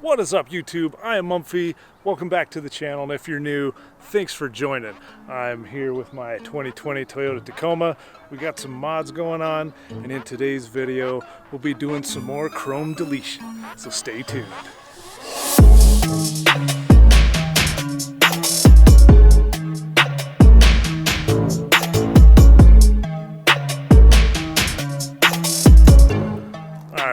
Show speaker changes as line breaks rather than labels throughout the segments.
What is up, YouTube? I am Mumphy. Welcome back to the channel, and if you're new, thanks for joining. I'm here with my 2020 Toyota Tacoma. We got some mods going on, and in today's video, we'll be doing some more chrome deletion, so stay tuned.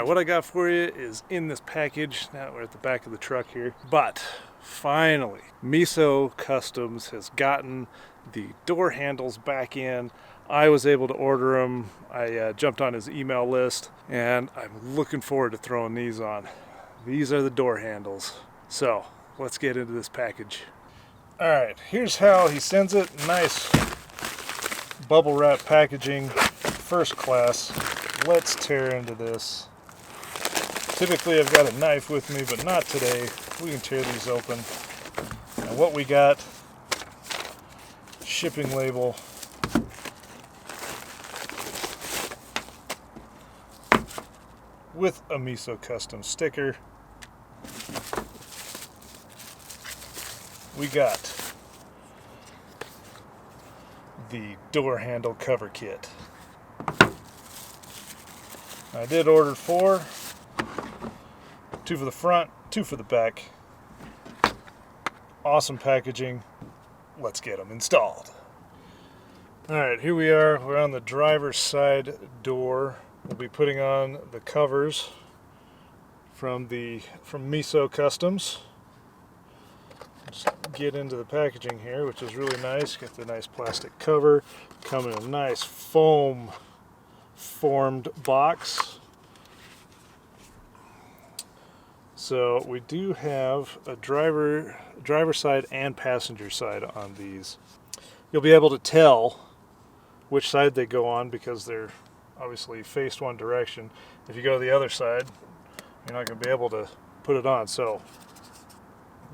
What I got for you is in this package. Now we're at the back of the truck here, but finally Miso Customs has gotten the door handles back in. I was able to order them. I jumped on his email list, and I'm looking forward to throwing these on. These are the door handles. So let's get into this package. All right, here's how he sends it. Nice bubble wrap packaging, first class. Let's tear into this. Typically I've got a knife with me, but not today. We can tear these open. And what we got, shipping label, with a Miso Customs sticker. We got the door handle cover kit. I did order 4. 2 for the front, 2 for the back. Awesome packaging. Let's get them installed. Alright, here we are. We're on the driver's side door. We'll be putting on the covers from Miso Customs. Just get into the packaging here, which is really nice. Got the nice plastic cover. Come in a nice foam formed box. So we do have a driver side and passenger side on these. You'll be able to tell which side they go on because they're obviously faced one direction. If you go to the other side, you're not going to be able to put it on. So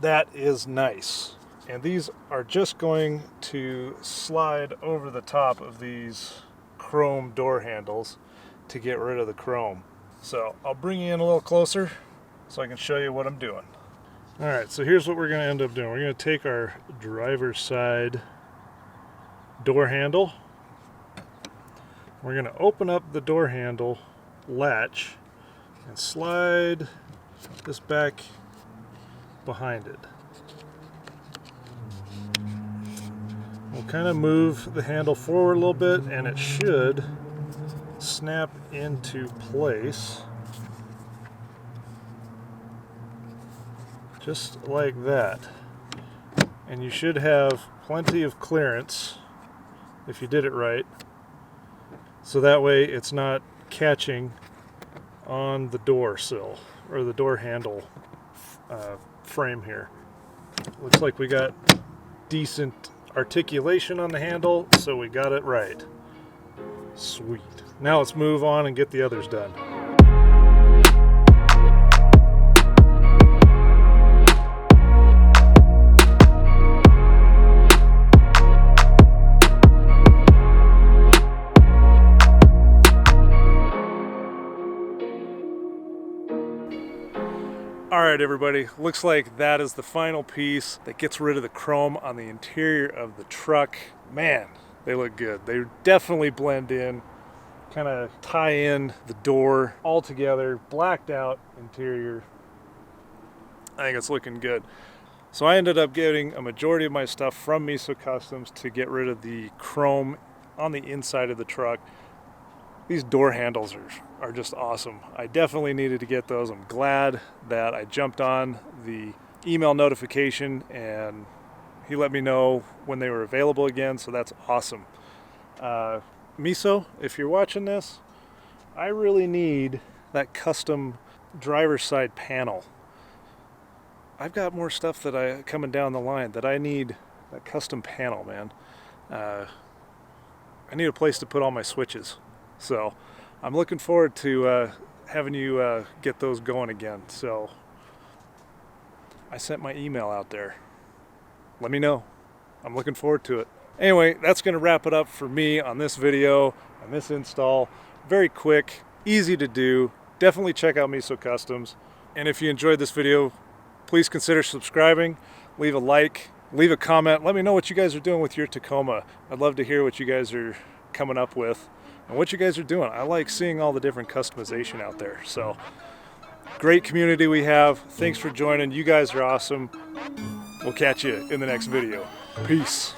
that is nice. And these are just going to slide over the top of these chrome door handles to get rid of the chrome. So I'll bring you in a little closer so I can show you what I'm doing. Alright, so here's what we're going to end up doing. We're going to take our driver's side door handle. We're going to open up the door handle latch and slide this back behind it. We'll kind of move the handle forward a little bit, and it should snap into place. Just like that. And you should have plenty of clearance if you did it right. So that way it's not catching on the door sill or the door handle frame here. Looks like we got decent articulation on the handle, so we got it right. Sweet. Now let's move on and get the others done. Alright everybody, looks like that is the final piece that gets rid of the chrome on the interior of the truck. Man, they look good. They definitely blend in, kind of tie in the door all together, blacked out interior. I think it's looking good. So I ended up getting a majority of my stuff from Miso Customs to get rid of the chrome on the inside of the truck. These door handles are just awesome. I definitely needed to get those. I'm glad that I jumped on the email notification and he let me know when they were available again, so that's awesome. Miso, if you're watching this, I really need that custom driver's side panel. I've got more stuff that coming down the line that I need that custom panel, man. I need a place to put all my switches. So I'm looking forward to having you get those going again. So I sent my email out there. Let me know. I'm looking forward to it. Anyway, that's going to wrap it up for me on this video and this install. Very quick, easy to do. Definitely check out Miso Customs. And if you enjoyed this video, please consider subscribing, leave a like, leave a comment. Let me know what you guys are doing with your Tacoma. I'd love to hear what you guys are coming up with and what you guys are doing. I like seeing all the different customization out there. So great community we have. Thanks for joining. You guys are awesome. We'll catch you in the next video. Peace.